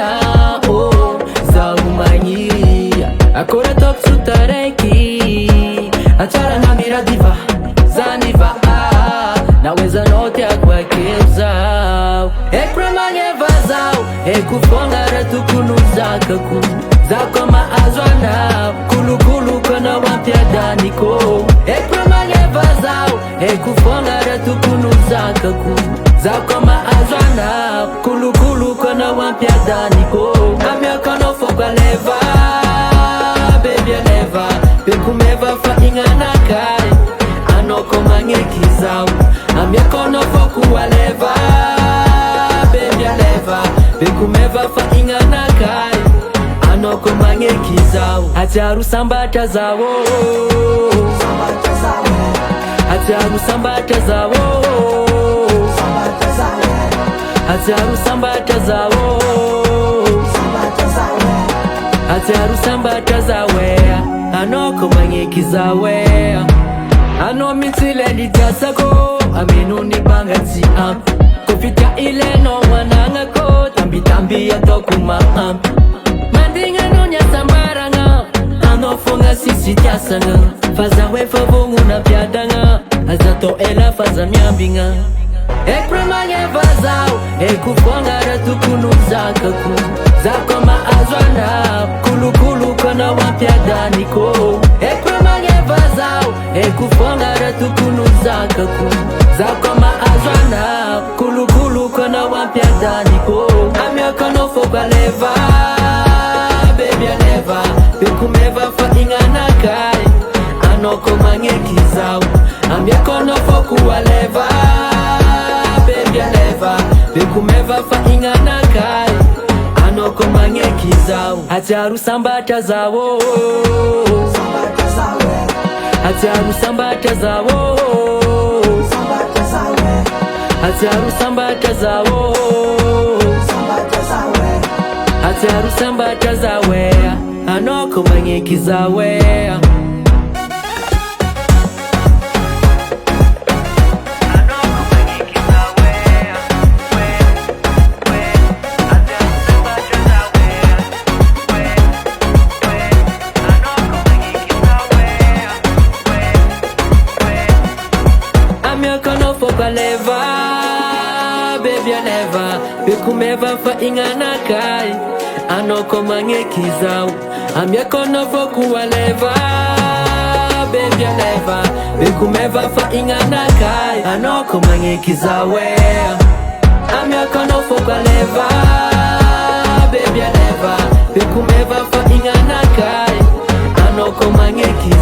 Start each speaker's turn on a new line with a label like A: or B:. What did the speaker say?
A: azwana oh zaumanyi akora top sutareki achara na miradiva zaniva naweza note akwakeza ekremanye vazao ekufongara tukunuzaka ku zakoma azwana kulukulu kana wampya daniko ekremanye vazao ekufongara tukunuzaka ku zakoma azwana kulukulu kana wampya daniko amya kono foka leva baby never bekumeva fa ingana kai anoko mangekizao amya kono foku waleva baby never bekumeva fa ingana kai anoko mangekizao acharu sambata zawo acharu sambata zawo acharu sambata zawo acharu sambata zawe anoko manyekizawe ano mitile nditasako aminu nibangati kofita ile no wanangako tambi ya tokuma mandinga nunya sambaranga ano fonga sisi tiasanga fazawe favungu na piadanga azato ela faza miambinga ekremanye vazao ekufongara tukunuzaka ku zakoma azwana kulukulu kana wampya daniko ekremanye vazao ekufongara tukunuzaka ku zakoma azwana kulukulu kana wampya daniko amya kono foka leva baby never bekumeva fa ingana kai anoko mangekizao amya kono foku waleva bekumeva fa ingana kai anoko mangekizao acharu sambata zawo acharu sambata zawo acharu sambata zawo acharu sambata zawe anoko mangekizawe Leva, baby never bekumeva fa ingana kai anoko mangekizao amya kono foku waleva baby never bekumeva fa ingana kai anoko mangekizawe amya kono foku leva baby never bekumeva fa ingana kai anoko mangeki